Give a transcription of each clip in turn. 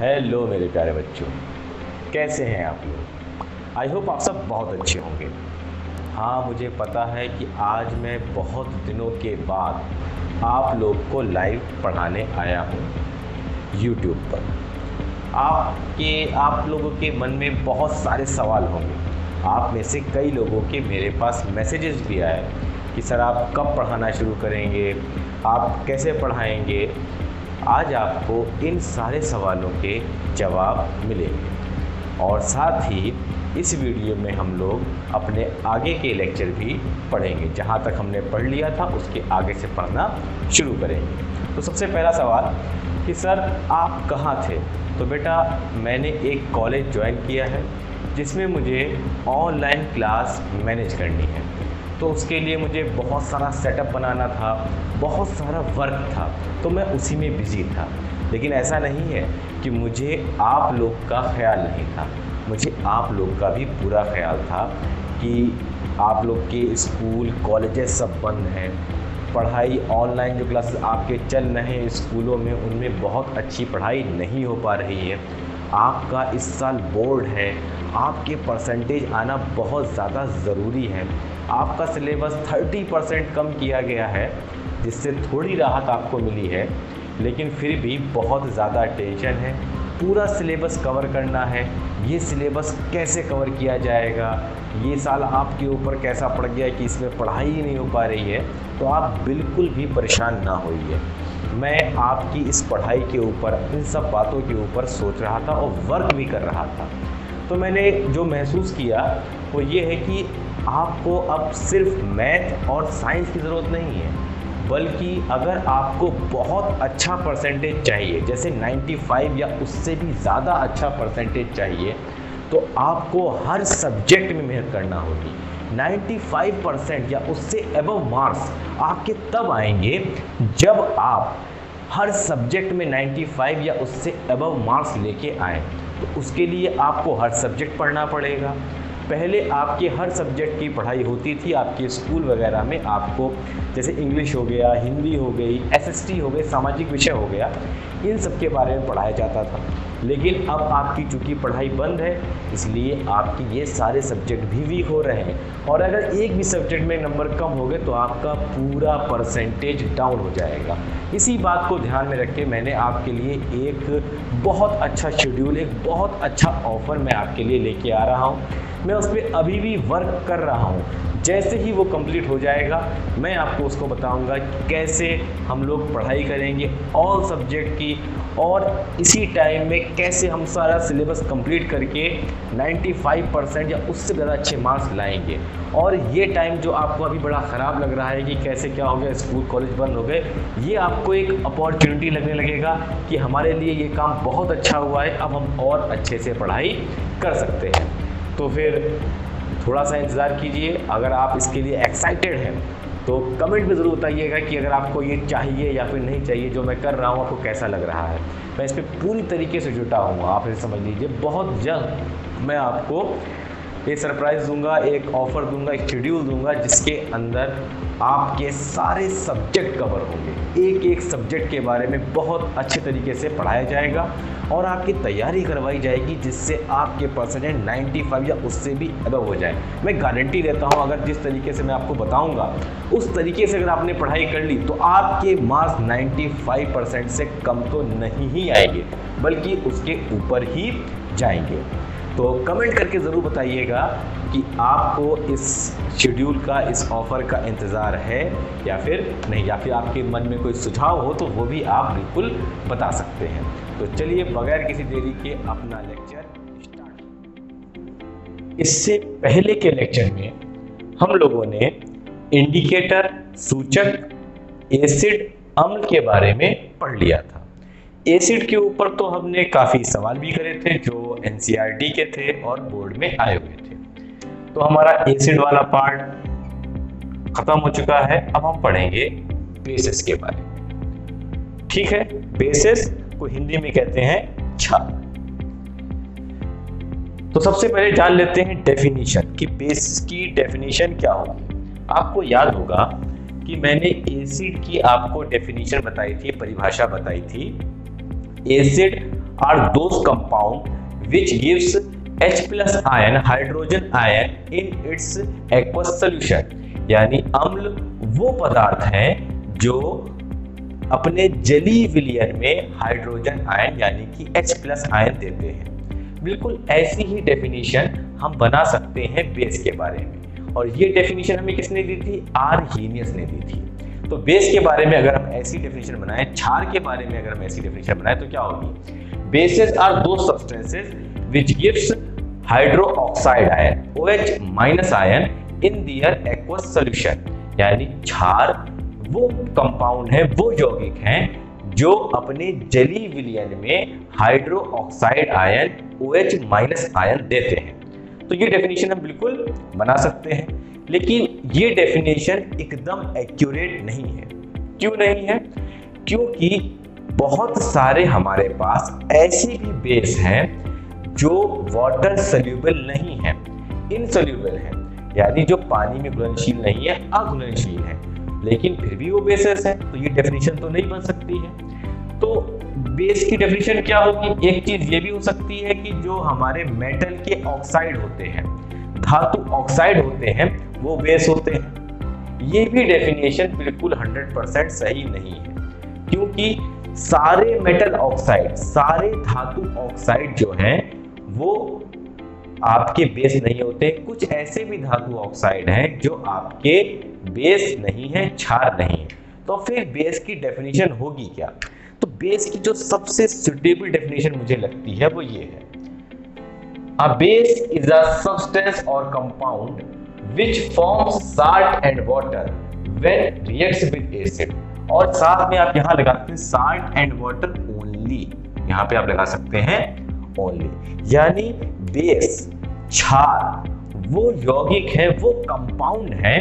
Hello मेरे प्यारे बच्चों, कैसे हैं आप लोग। आई होप आप सब बहुत अच्छे होंगे। हाँ, मुझे पता है कि आज मैं बहुत दिनों के बाद आप लोग को लाइव पढ़ाने आया हूँ यूट्यूब पर। आप लोगों के मन में बहुत सारे सवाल होंगे। आप में से कई लोगों के मेरे पास मैसेजेस भी आए कि सर आप कब पढ़ाना शुरू करेंगे, आप कैसे पढ़ाएंगे। आज आपको इन सारे सवालों के जवाब मिलेंगे और साथ ही इस वीडियो में हम लोग अपने आगे के लेक्चर भी पढ़ेंगे। जहाँ तक हमने पढ़ लिया था उसके आगे से पढ़ना शुरू करेंगे। तो सबसे पहला सवाल कि सर आप कहाँ थे। तो बेटा, मैंने एक कॉलेज ज्वाइन किया है जिसमें मुझे ऑनलाइन क्लास मैनेज करनी है। तो उसके लिए मुझे बहुत सारा सेटअप बनाना था, बहुत सारा वर्क था, तो मैं उसी में बिज़ी था। लेकिन ऐसा नहीं है कि मुझे आप लोग का ख्याल नहीं था, मुझे आप लोग का भी पूरा ख्याल था कि आप लोग के स्कूल कॉलेजेस सब बंद हैं, पढ़ाई ऑनलाइन जो क्लासेस आपके चल रहे हैं स्कूलों में उनमें बहुत अच्छी पढ़ाई नहीं हो पा रही है। आपका इस साल बोर्ड है, आपके परसेंटेज आना बहुत ज़्यादा ज़रूरी है। आपका सिलेबस 30% कम किया गया है जिससे थोड़ी राहत आपको मिली है, लेकिन फिर भी बहुत ज़्यादा टेंशन है। पूरा सिलेबस कवर करना है। ये सिलेबस कैसे कवर किया जाएगा, ये साल आपके ऊपर कैसा पड़ गया कि इसमें पढ़ाई ही नहीं हो पा रही है। तो आप बिल्कुल भी परेशान ना होइए। मैं आपकी इस पढ़ाई के ऊपर, इन सब बातों के ऊपर सोच रहा था और वर्क भी कर रहा था। तो मैंने जो महसूस किया वो ये है कि आपको अब सिर्फ मैथ और साइंस की ज़रूरत नहीं है, बल्कि अगर आपको बहुत अच्छा परसेंटेज चाहिए, जैसे 95 या उससे भी ज़्यादा अच्छा परसेंटेज चाहिए, तो आपको हर सब्जेक्ट में मेहनत करना होगी। 95% या उससे एबव मार्क्स आपके तब आएंगे जब आप हर सब्जेक्ट में 95 या उससे एबव मार्क्स लेके आएँ। तो उसके लिए आपको हर सब्जेक्ट पढ़ना पड़ेगा। पहले आपके हर सब्जेक्ट की पढ़ाई होती थी आपके स्कूल वगैरह में। आपको जैसे इंग्लिश हो गया, हिंदी हो गई, एसएसटी हो गई, सामाजिक विषय हो गया, इन सब के बारे में पढ़ाया जाता था। लेकिन अब आपकी चूँकि पढ़ाई बंद है, इसलिए आपके ये सारे सब्जेक्ट भी वीक हो रहे हैं। और अगर एक भी सब्जेक्ट में नंबर कम हो गए तो आपका पूरा परसेंटेज डाउन हो जाएगा। इसी बात को ध्यान में रख के मैंने आपके लिए एक बहुत अच्छा शेड्यूल, एक बहुत अच्छा ऑफ़र मैं आपके लिए लेके आ रहा हूँ। मैं उस पर अभी भी वर्क कर रहा हूँ। जैसे ही वो कंप्लीट हो जाएगा मैं आपको उसको बताऊंगा कैसे हम लोग पढ़ाई करेंगे ऑल सब्जेक्ट की, और इसी टाइम में कैसे हम सारा सिलेबस कंप्लीट करके 95% या उससे ज़्यादा अच्छे मार्क्स लाएंगे। और ये टाइम जो आपको अभी बड़ा ख़राब लग रहा है कि कैसे क्या हो गया, स्कूल कॉलेज बंद हो गए, ये आपको एक अपॉर्चुनिटी लगने लगेगा कि हमारे लिए ये काम बहुत अच्छा हुआ है, अब हम और अच्छे से पढ़ाई कर सकते हैं। तो फिर थोड़ा सा इंतज़ार कीजिए। अगर आप इसके लिए एक्साइटेड हैं तो कमेंट में ज़रूर बताइएगा कि अगर आपको ये चाहिए या फिर नहीं चाहिए, जो मैं कर रहा हूँ आपको कैसा लग रहा है। मैं इस पर पूरी तरीके से जुटा हूँ, आप इसे समझ लीजिए। बहुत जल्द मैं आपको ये सरप्राइज़ दूंगा, एक ऑफ़र दूंगा, एक शेड्यूल दूंगा जिसके अंदर आपके सारे सब्जेक्ट कवर होंगे। एक एक सब्जेक्ट के बारे में बहुत अच्छे तरीके से पढ़ाया जाएगा और आपकी तैयारी करवाई जाएगी जिससे आपके परसेंटेज 95 या उससे भी अबव हो जाए। मैं गारंटी देता हूं, अगर जिस तरीके से मैं आपको बताऊंगा उस तरीके से अगर आपने पढ़ाई कर ली तो आपके मार्क्स 95% से कम तो नहीं ही आएंगे, बल्कि उसके ऊपर ही जाएंगे। तो कमेंट करके ज़रूर बताइएगा कि आपको इस शेड्यूल का, इस ऑफ़र का इंतज़ार है या फिर नहीं, या फिर आपके मन में कोई सुझाव हो तो वो भी आप बिल्कुल बता सकते हैं। तो चलिए बगैर किसी देरी के अपना लेक्चर स्टार्ट। इससे पहले के लेक्चर में हम लोगों ने इंडिकेटर, सूचक, एसिड, अम्ल के बारे में पढ़ लिया था। एसिड के ऊपर तो हमने काफ़ी सवाल भी करे थे जो एनसीईआरटी के थे और बोर्ड में आए हुए थे। तो हमारा एसिड वाला पार्ट खत्म हो चुका है। अब हम पढ़ेंगे बेसिस के बारे में। ठीक है, बेसिस को हिंदी में कहते हैं क्षार। तो सबसे पहले जान लेते हैं डेफिनेशन कि बेसिस की डेफिनेशन क्या होगी। आपको याद होगा कि मैंने एसिड की आपको डेफिनेशन बताई थी, परिभाषा बताई थी। Acid are those compound which gives H+ ion hydrogen ion in its aqueous solution. यानी अम्ल वो पदार्थ हैं जो अपने जलीय विलयन में हाइड्रोजन आयन यानी कि H+ आयन देते हैं। बिल्कुल ऐसी ही डेफिनेशन हम बना सकते हैं बेस के बारे में, और ये डेफिनेशन हमें किसने दी थी? आर्हेनियस ने दी थी। तो बेस के बारे में अगर हम ऐसी डेफिनेशन बनाएं, क्षार के बारे में अगर हम ऐसी डेफिनेशन बनाएं तो क्या होगी? Bases are those substances which gives hydroxide ion OH- ion in their aqueous solution. यानी क्षार वो कंपाउंड है, वो यौगिक हैं जो अपने जलीय विलयन में हाइड्रोक्साइड आयन OH- आयन देते हैं। तो ये डेफिनेशन हम बिल्कुल बना सकते हैं, लेकिन ये डेफिनेशन एकदम एक्यूरेट नहीं है। क्यों नहीं है? क्योंकि बहुत सारे हमारे पास ऐसे भी बेस हैं जो वाटर सोल्यूबल नहीं है, इनसोल्यूबल है, यानी जो पानी में घुलनशील नहीं है, अघुलनशील है, लेकिन फिर भी वो बेसेस है। तो ये डेफिनेशन तो नहीं बन सकती है। तो बेस की डेफिनेशन क्या होगी? एक चीज ये भी हो सकती है कि जो हमारे मेटल के ऑक्साइड होते हैं, धातु ऑक्साइड होते हैं, वो बेस होते हैं। ये भी डेफिनेशन बिल्कुल 100% सही नहीं है, क्योंकि सारे मेटल ऑक्साइड, सारे धातु ऑक्साइड जो हैं वो आपके बेस नहीं होते। कुछ ऐसे भी धातु ऑक्साइड हैं जो आपके बेस नहीं है, क्षार नहीं है। तो फिर बेस की डेफिनेशन होगी क्या? तो बेस की जो सबसे सुटेबल डेफिनेशन मुझे लगती है वो ये है, a base is a substance और compound which forms salt and water when reacts with acid. और साथ में आप यहां लगाते हैं साल्ट एंड वाटर ओनली, यहां पे आप लगा सकते हैं ओनली। यानी बेस, क्षार वो यौगिक है, वो कंपाउंड है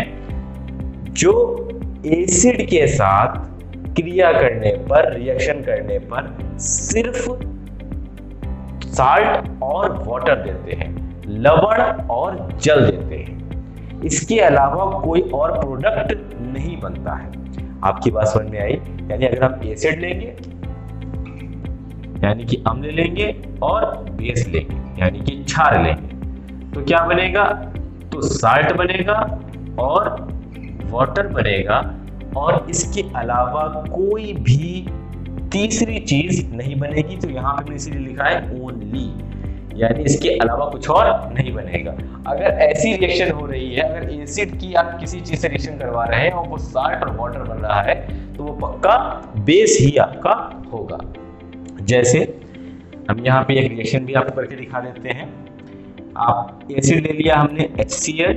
जो एसिड के साथ क्रिया करने पर, रिएक्शन करने पर सिर्फ साल्ट और वाटर देते हैं, लवण और जल देते हैं। इसके अलावा कोई और प्रोडक्ट नहीं बनता है। आपकी बात समझ में आई? यानी अगर हम एसिड लेंगे यानी कि अम्ल लेंगे और बेस लेंगे यानी कि क्षार लेंगे, तो क्या बनेगा? तो साल्ट बनेगा और वाटर बनेगा, और इसके अलावा कोई भी तीसरी चीज नहीं बनेगी। तो यहां पे मैंने इसीलिए लिखा है ओनली, यानी इसके अलावा कुछ और नहीं बनेगा। अगर ऐसी रिएक्शन हो रही है, अगर एसिड की आप किसी चीज से रिएक्शन करवा रहे हैं और वो साल्ट और वाटर बन रहा है, तो वो पक्का बेस ही आपका होगा। जैसे हम यहाँ पे एक रिएक्शन भी आपको करके दिखा देते हैं। आप एसिड ले लिया हमने HCl,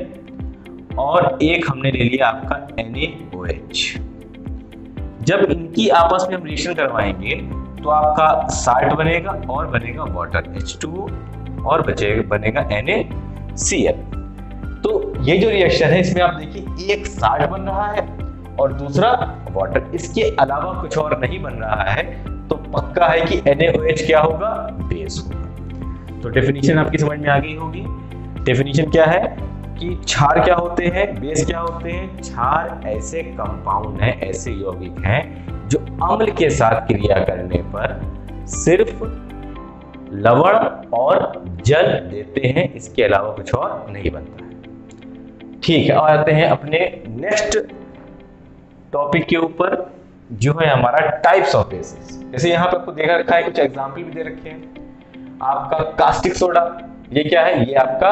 और एक हमने ले लिया आपका NaOH। जब इनकी आपस में हम रिएक्शन करवाएंगे तो आपका साल्ट बनेगा और बनेगा वाटर H2O, और बनेगा NaCl। तो ये जो रिएक्शन है इसमें आप देखिए एक साल्ट बन रहा है और दूसरा वाटर, इसके अलावा कुछ और नहीं बन रहा है। तो पक्का है कि NaOH क्या होगा? बेस होगा। तो डेफिनेशन आपकी समझ में आ गई होगी। डेफिनेशन क्या है कि क्षार क्या होते हैं, बेस क्या होते हैं? क्षार ऐसे कंपाउंड हैं, ऐसे यौगिक हैं जो अम्ल के साथ क्रिया करने पर सिर्फ लवण और जल देते हैं, इसके अलावा कुछ और नहीं बनता है। ठीक है, और आते हैं अपने नेक्स्ट टॉपिक के ऊपर, जो है हमारा टाइप्स ऑफ बेसिस। जैसे यहाँ पे आपको देखा रखा है, कुछ एग्जाम्पल भी दे रखे हैं। आपका कास्टिक सोडा, ये क्या है? ये आपका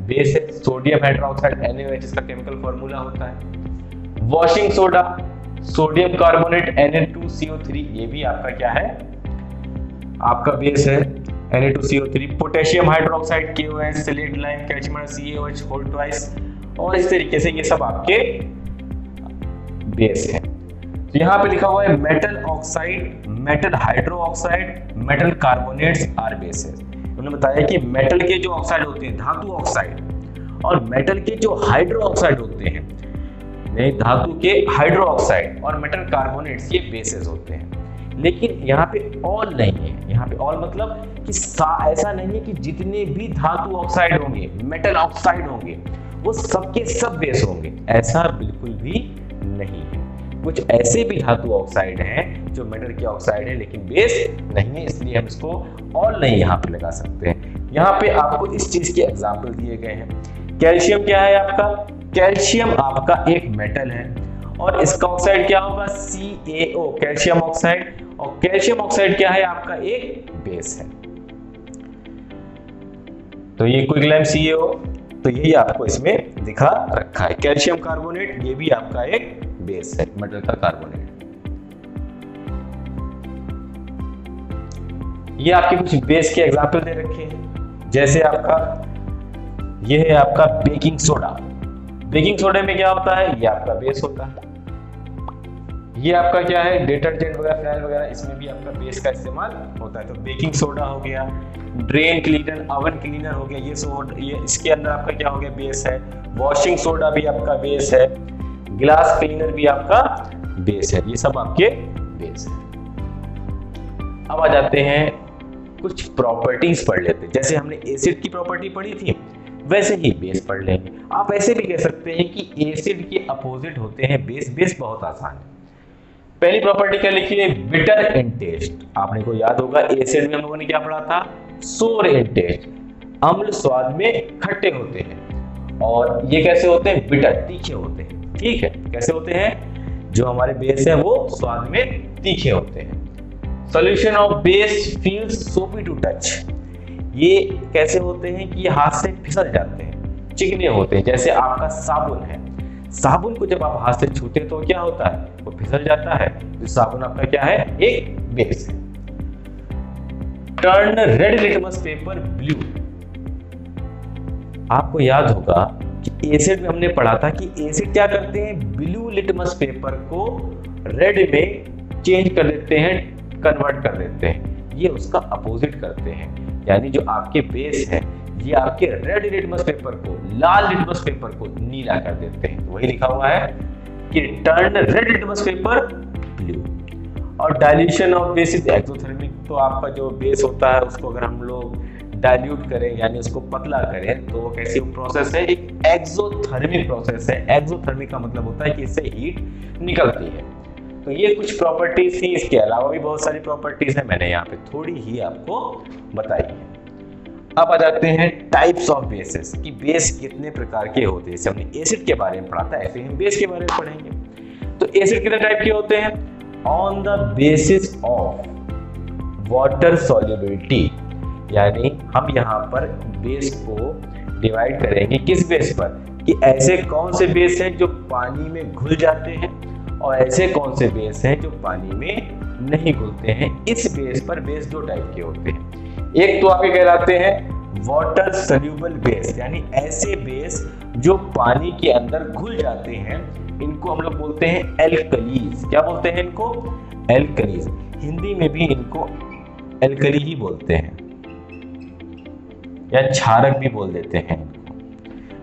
बेस है। सोडियम हाइड्रोक्साइड NaOH इसका केमिकल फॉर्मूला होता है। Washing soda, sodium carbonate Na2CO3, ये भी आपका क्या है? आपका बेस है Na2CO3। Potassium hydroxide KOH, slaked lime, कैचमर CaOH होल ट्वाइस, और इस तरीके से ये सब आपके बेस है। तो यहाँ पे लिखा हुआ है metal oxide, metal hydroxide, metal carbonates are bases. उन्होंने बताया कि मेटल के जो ऑक्साइड होते हैं, धातु ऑक्साइड, और मेटल के जो हाइड्रो ऑक्साइड होते हैं, नहीं, धातु के हाइड्रो ऑक्साइड और मेटल कार्बोनेट्स, ये बेसेस होते हैं। लेकिन यहाँ पे ऑल नहीं है। यहाँ पे ऑल मतलब कि ऐसा नहीं है कि जितने भी धातु ऑक्साइड होंगे, मेटल ऑक्साइड होंगे, वो सबके सब बेस होंगे, ऐसा बिल्कुल भी नहीं है। कुछ ऐसे भी धातु ऑक्साइड हैं जो मेटल के ऑक्साइड है लेकिन बेस नहीं है, इसलिए हम इसको ऑल नहीं यहाँ पे लगा सकते हैं। यहाँ पे आपको इस चीज के एग्जाम्पल दिए गए हैं। कैल्शियम क्या है आपका? कैल्शियम आपका एक मेटल है और इसका ऑक्साइड क्या होगा? CaO, calcium oxide. और कैल्शियम ऑक्साइड क्या है? आपका एक बेस है। तो ये क्विकलैम CaO, तो यही आपको इसमें दिखा रखा है। कैल्शियम कार्बोनेट, ये भी आपका एक बेस है, मेटल का कार्बोनेट। ये आपके कुछ बेस के एग्जाम्पल दे रखे हैं, जैसे आपका ये है आपका बेकिंग सोडा। बेकिंग सोडे में क्या होता है? ये आपका बेस होता है। ये आपका क्या है? डिटर्जेंट वगैरह, फिनाइल वगैरह, इसमें भी आपका बेस का इस्तेमाल होता है। तो बेकिंग सोडा हो गया, ड्रेन क्लीनर, ओवन क्लीनर हो गया, ये इसके अंदर आपका क्या हो गया? बेस है। वॉशिंग सोडा भी आपका बेस है, ग्लास क्लीनर भी आपका बेस है, ये सब आपके बेस है। अब आ जाते हैं कुछ प्रॉपर्टीज पढ़ लेते हैं। जैसे हमने एसिड की प्रॉपर्टी पढ़ी थी वैसे ही बेस पढ़ लेंगे। आप ऐसे भी कह सकते हैं कि एसिड के अपोजिट होते हैं बेस। बेस बहुत आसान है। पहली प्रॉपर्टी क्या लिखी है? Bitter in taste. आपने को याद होगा एसिड में हम लोगों ने क्या पढ़ा था? सोर इन टेस्ट, अम्ल स्वाद में खट्टे होते हैं। और ये कैसे होते हैं? बिटर, तीखे होते हैं। ठीक है, कैसे होते हैं? जो हमारे बेस है वो स्वाद में तीखे होते हैं। सॉल्यूशन ऑफ बेस फील्स सोपी टू टच। ये कैसे होते हैं कि ये हाथ से फिसल जाते हैं, चिकने होते हैं। जैसे आपका साबुन है, साबुन को जब आप हाथ से छूते तो क्या होता है? वो फिसल जाता है। तो साबुन आपका क्या है? एक बेस है। Turn red litmus paper blue. आपको याद होगा कि एसिड में हमने पढ़ा था कि एसिड क्या करते हैं? ब्लू लिटमस पेपर को रेड में चेंज कर देते हैं, कन्वर्ट कर देते हैं। ये उसका अपोजिट करते हैं, यानी जो आपके बेस है ये आपके रेड लिटमस पेपर को, लाल लिटमस पेपर को नीला कर देते हैं। वही लिखा हुआ है कि turn red litmus paper blue. और dilution of base is exothermic. तो आपका जो बेस होता है उसको अगर हम लोग डाइल्यूट करें यानी उसको पतला करें तो वो कैसी प्रोसेस है? एक एक्सोथर्मिक प्रोसेस है। एक्सोथर्मिक का मतलब होता है कि इससे हीट निकलती है। तो ये कुछ प्रॉपर्टीज थी, इसके अलावा भी बहुत सारी प्रॉपर्टीज है, मैंने यहाँ पे थोड़ी ही आपको बताई है। अब आ जाते हैं टाइप्स ऑफ बेसेस कि बेस कितने प्रकार के होते हैं। जैसे हमने एसिड के बारे में पढ़ा था ऐसे हम बेस के बारे में पढ़ेंगे। तो एसिड कितने टाइप के होते हैं? On the basis of water solubility, यानी हम यहाँ पर बेस को डिवाइड करेंगे किस बेस पर? कि ऐसे कौन से बेस हैं जो पानी में घुल जाते हैं और ऐसे कौन से बेस हैं जो पानी में नहीं घुलते हैं। इस बेस पर बेस दो टाइप के होते हैं। एक तो आपके कहलाते हैं वाटर सॉल्युबल बेस, यानी ऐसे बेस जो पानी के अंदर घुल जाते हैं, इनको हम लोग बोलते हैं एल्कलीज। क्या बोलते हैं इनको? एल्कलीज। हिंदी में भी इनको एल्कली ही बोलते हैं या क्षारक भी बोल देते हैं।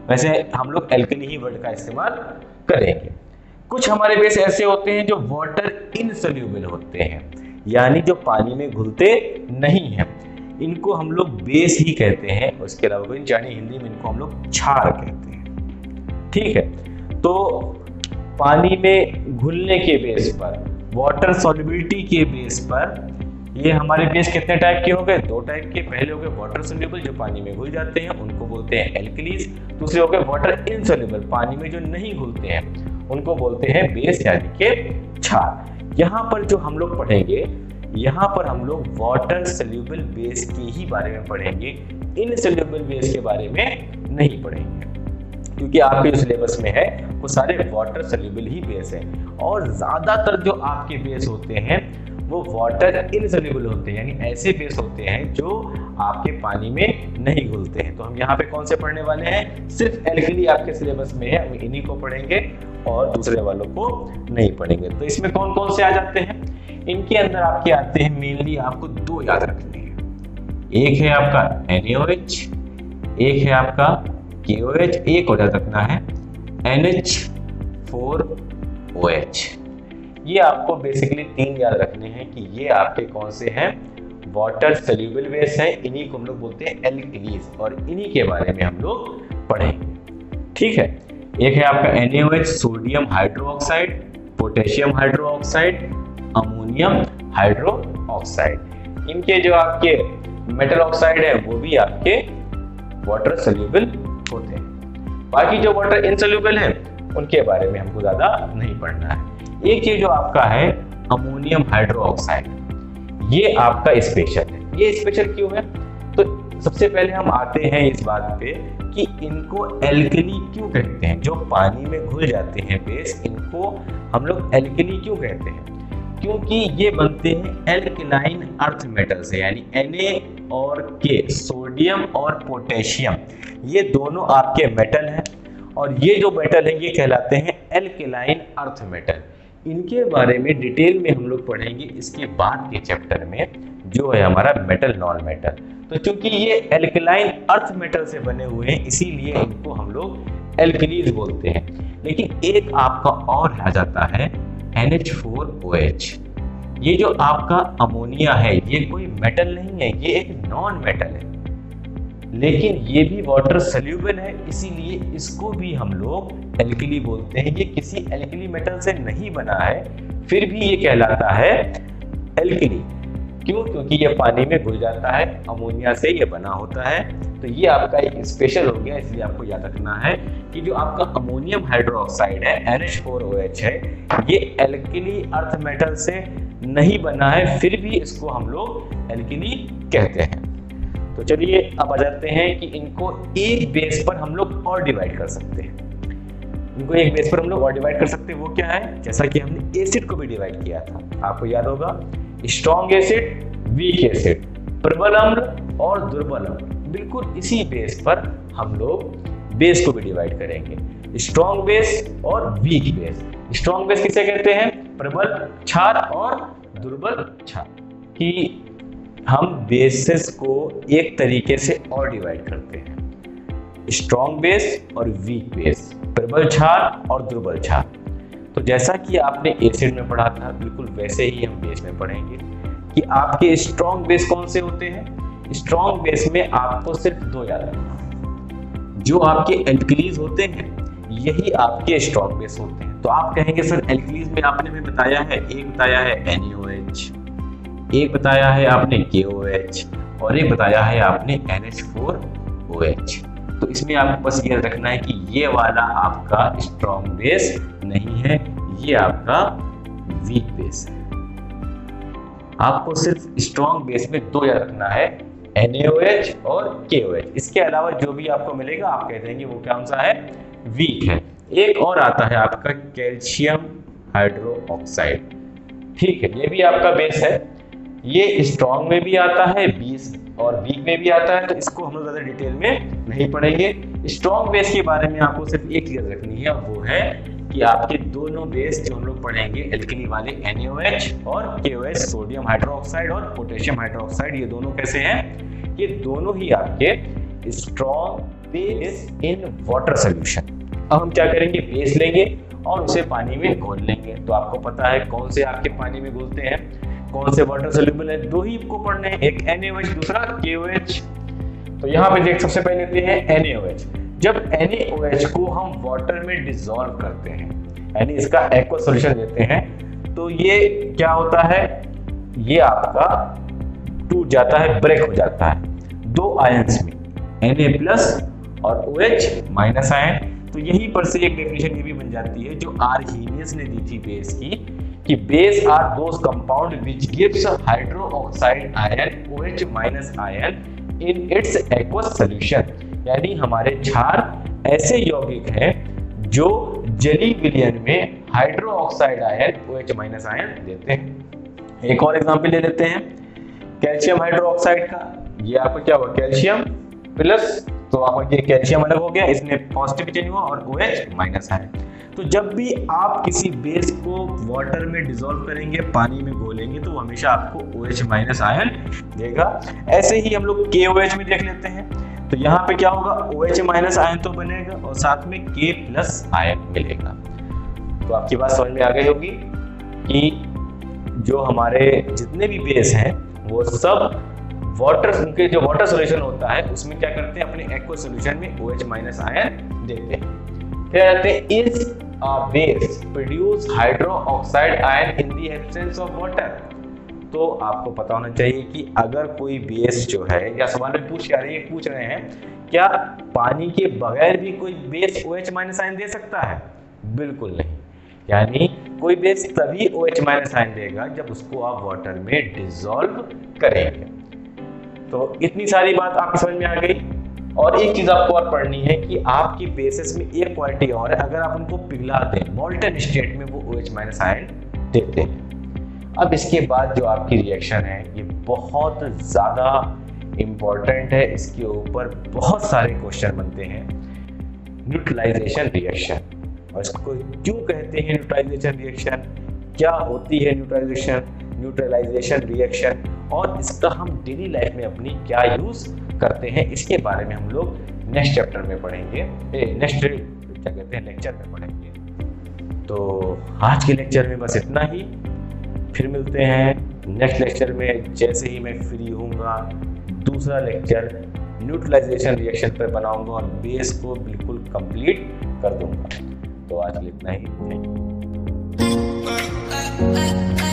वैसे हम लोग एल्कली ही वर्ड का इस्तेमाल करेंगे। कुछ हमारे बेस ऐसे होते हैं जो वाटर इनसोल्यूबल होते हैं, यानी जो पानी में घुलते नहीं हैं, इनको हम लोग बेस ही कहते हैं। उसके अलावा यानी हिंदी में इनको हम लोग क्षार कहते हैं। ठीक है, तो पानी में घुलने के बेस पर, वाटर सॉल्युबिलिटी के बेस पर ये हमारे बेस कितने टाइप के हो गए? दो टाइप के। पहले हो गए वाटर सोल्यूबल जो पानी में घुल जाते हैं, उनको बोलते हैं एल्कलीज। दूसरे हो गए वाटर इनसोल्यूबल, पानी में जो नहीं घुलते हैं, उनको बोलते हैं बेस यानी के क्षार। यहाँ पर जो हम लोग पढ़ेंगे, यहाँ पर हम लोग वाटर सोल्यूबल बेस के ही बारे में पढ़ेंगे, इनसोल्यूबल बेस के बारे में नहीं पढ़ेंगे, क्योंकि आपके जो सिलेबस में है वो सारे वाटर सोल्यूबल ही बेस हैं। और ज्यादातर जो आपके बेस होते हैं वो वाटर इनसोल्यूबल होते हैं, यानी ऐसे बेस होते हैं जो आपके पानी में नहीं घुलते हैं। तो हम यहाँ पे कौन से पढ़ने वाले हैं? सिर्फ एल्कली आपके सिलेबस में है, हम इन्हीं को पढ़ेंगे और दूसरे वालों को नहीं पढ़ेंगे। तो इसमें कौन कौन से आ जाते हैं? इनके अंदर आपके आते हैं, मेनली आपको दो याद रखने हैं। एक है आपका NaOH, एक है आपका KOH, एक और याद रखना है NH4OH। ये आपको बेसिकली तीन याद रखने हैं कि ये आपके कौन से हैं? वाटर सोल्यूबल बेस हैं। इन्हीं को हम लोग बोलते हैं एल्कलीज, और इन्हीं के बारे में हम लोग पढ़ेंगे। ठीक है, एक है आपका NaOH, sodium hydroxide, potassium hydro oxide, ammonium hydro oxide. इनके जो आपके मेटल ऑक्साइड है वो भी आपके वाटर सोल्यूबल होते हैं। बाकी जो वाटर इनसोल्यूबल है उनके बारे में हमको ज्यादा नहीं पढ़ना है। एक ये जो आपका है अमोनियम हाइड्रो ऑक्साइड, ये आपका स्पेशल है। ये स्पेशल क्यों है? तो सबसे पहले हम आते हैं इस बात पे कि इनको एल्कली क्यों कहते हैं। जो पानी में घुल जाते हैं बेस, इनको हम लोग एल्कली क्यों कहते हैं? क्योंकि ये बनते हैं एल्कलाइन अर्थ मेटल से, यानी Na और K, सोडियम और पोटेशियम, ये दोनों आपके मेटल हैं। और ये जो मेटल है ये कहलाते हैं एल्कलाइन अर्थ मेटल। इनके बारे में डिटेल में हम लोग पढ़ेंगे इसके बाद के चैप्टर में, जो है हमारा मेटल नॉन मेटल। तो चूंकि ये एल्कलाइन अर्थ मेटल से बने हुए हैं इसीलिए इनको हम लोग एल्कलीज बोलते हैं। लेकिन एक आपका और आ जाता है NH4OH। ये जो आपका अमोनिया है ये कोई मेटल नहीं है, ये एक नॉन मेटल है, लेकिन ये भी वाटर सोल्यूबल है, इसीलिए इसको भी हम लोग एल्कली बोलते हैं। ये किसी एल्कली मेटल से नहीं बना है, फिर भी ये कहलाता है एल्कली। क्यों? क्योंकि ये पानी में घुल जाता है, अमोनिया से ये बना होता है। तो ये आपका एक स्पेशल हो गया, इसलिए आपको याद रखना है कि जो आपका अमोनियम हाइड्रो ऑक्साइड है NH4OH है, ये एल्कली अर्थ मेटल से नहीं बना है, फिर भी इसको हम लोग एल्कली कहते हैं। तो चलिए अब आ जाते हैं कि इनको एक बेस पर हम लोग और डिवाइड कर सकते हैं। इनको एक बेस पर हम लोग और डिवाइड कर सकते हैं, वो क्या है? जैसा कि हमने एसिड को भी डिवाइड किया था, आपको याद होगा, स्ट्रॉन्ग एसिड, वीक एसिड, प्रबल अम्ल और दुर्बल अम्ल। बिल्कुल इसी बेस पर हम लोग बेस को भी डिवाइड करेंगे, स्ट्रॉन्ग बेस और वीक बेस। स्ट्रॉन्ग बेस किसे कहते हैं? प्रबल क्षार और दुर्बल क्षार। कि हम बेसेस को एक तरीके से और डिवाइड करते हैं, स्ट्रॉन्ग बेस और वीक बेस, प्रबल क्षार और दुर्बल क्षार। तो जैसा कि आपने एसिड में पढ़ा था, बिल्कुल वैसे ही हम बेस में पढ़ेंगे कि आपके स्ट्रॉन्ग बेस कौन से होते हैं। स्ट्रॉन्ग बेस में आपको सिर्फ दो याद रखना, जो आपके एल्कलीज होते हैं यही आपके स्ट्रॉन्ग बेस होते हैं। तो आप कहेंगे सर एल्कलीज में आपने भी बताया है, एक बताया है NaOH, एक बताया है आपने KOH और एक बताया है आपने NH4OH। तो इसमें आपको बस ये रखना है कि ये वाला आपका स्ट्रॉन्ग बेस नहीं है, ये आपका वीक बेस है। आपको सिर्फ स्ट्रॉन्ग बेस में दो याद रखना है, NaOH और KOH। इसके अलावा जो भी आपको मिलेगा आप कह देंगे वो कौन सा है? वीक है। एक और आता है आपका कैल्शियम हाइड्रो ऑक्साइड। ठीक है, ये भी आपका बेस है, ये स्ट्रॉन्ग में भी आता है, बीस और वीक में भी आता है। तो इसको हम लोग ज्यादा डिटेल में नहीं पढ़ेंगे। स्ट्रॉन्ग बेस के बारे में आपको सिर्फ एक चीज रखनी है, वो है कि आपके दोनों बेस जो हम लोग पढ़ेंगे एल्कली वाले NaOH और KOH, सोडियम हाइड्रोक्साइड और पोटेशियम हाइड्रोक्साइड, ये दोनों कैसे हैं? ये दोनों ही आपके strong base in water solution. अब हम क्या करेंगे? बेस लेंगे और उसे पानी में घोल लेंगे। तो आपको पता है कौन से आपके पानी में घुलते हैं, कौन से वाटर सोल्यूबल है, दो ही को पढ़ने हैं, एक NaOH दूसरा KOH। तो यहाँ पे देख सबसे पहले लेते हैं NaOH। जब NaOH को हम वाटर में डिसॉल्व करते हैं, यानी इसका एक्वा सॉल्यूशन देते हैं, तो ये क्या होता है? ये आपका टूट जाता है, ब्रेक हो जाता है दो आयंस में, Na+ और OH- आयन। तो यहीं पर से एक डेफिनेशन ये भी बन जाती है जो आर्हीनियस ने दी थी बेस की, कि base are those compound which gives hydroxide ion OH- ion in its aqueous solution. यानी हमारे क्षार ऐसे यौगिक हैं जो जलीय विलयन में hydro oxide ion OH- ion देते हैं। एक और एग्जांपल ले लेते हैं कैल्शियम हाइड्रो ऑक्साइड का। ये आपका क्या हुआ? कैल्शियम प्लस, तो आपका ये कैल्शियम अलग हो गया, इसमें पॉजिटिव चेंज हुआ और OH- आयन। तो जब भी आप किसी बेस को वाटर में डिसॉल्व करेंगे, पानी में घोलेंगे, तो हमेशा आपको OH- आयन देगा। ऐसे ही हम लोग KOH में देख लेते हैं। तो यहाँ पे क्या होगा? OH- आयन तो बनेगा और साथ में K+ आयन मिलेगा। तो आपकी बात समझ में आ गई होगी कि जो हमारे जितने भी बेस हैं वो सब वाटर, उनके जो वाटर सॉल्यूशन होता है उसमें क्या करते हैं? अपने एक्वा सॉल्यूशन में OH- आयन देते हैं। फिर आते हैं is a base produce hydro oxide ion in the absence of water. तो आपको पता होना चाहिए कि अगर कोई बेस जो है, या सवाल में पूछ रहे हैं क्या पानी के बगैर भी कोई बेस OH माइनस आयन दे सकता है? बिल्कुल नहीं। यानी कोई बेस तभी OH माइनस आयन देगा जब उसको आप वाटर में डिसॉल्व करेंगे। तो इतनी सारी बात आपकी समझ में आ गई। और एक चीज आपको और पढ़नी है कि आपकी बेसिस में एक क्वालिटी और है, अगर आप उनको पिघला दें मॉल्टन स्टेट में वो OH माइनस आयन देते हैं। अब इसके बाद जो आपकी रिएक्शन है ये बहुत ज़्यादा इम्पॉर्टेंट है, इसके ऊपर बहुत सारे क्वेश्चन बनते हैं। न्यूट्रलाइजेशन रिएक्शन, और इसको क्यों कहते हैं न्यूट्रलाइजेशन रिएक्शन, क्या होती है न्यूट्रलाइजेशन रिएक्शन, और इसका हम डेली लाइफ में अपनी क्या यूज़ करते हैं, इसके बारे में हम लोग नेक्स्ट चैप्टर में पढ़ेंगे, नेक्स्ट क्या कहते हैं लेक्चर में पढ़ेंगे। तो आज के लेक्चर में बस इतना ही, फिर मिलते हैं नेक्स्ट लेक्चर में। जैसे ही मैं फ्री होऊंगा दूसरा लेक्चर न्यूट्रलाइजेशन रिएक्शन पर बनाऊंगा और बेस को बिल्कुल कंप्लीट कर दूंगा। तो आज के लिए इतना ही। Thank you.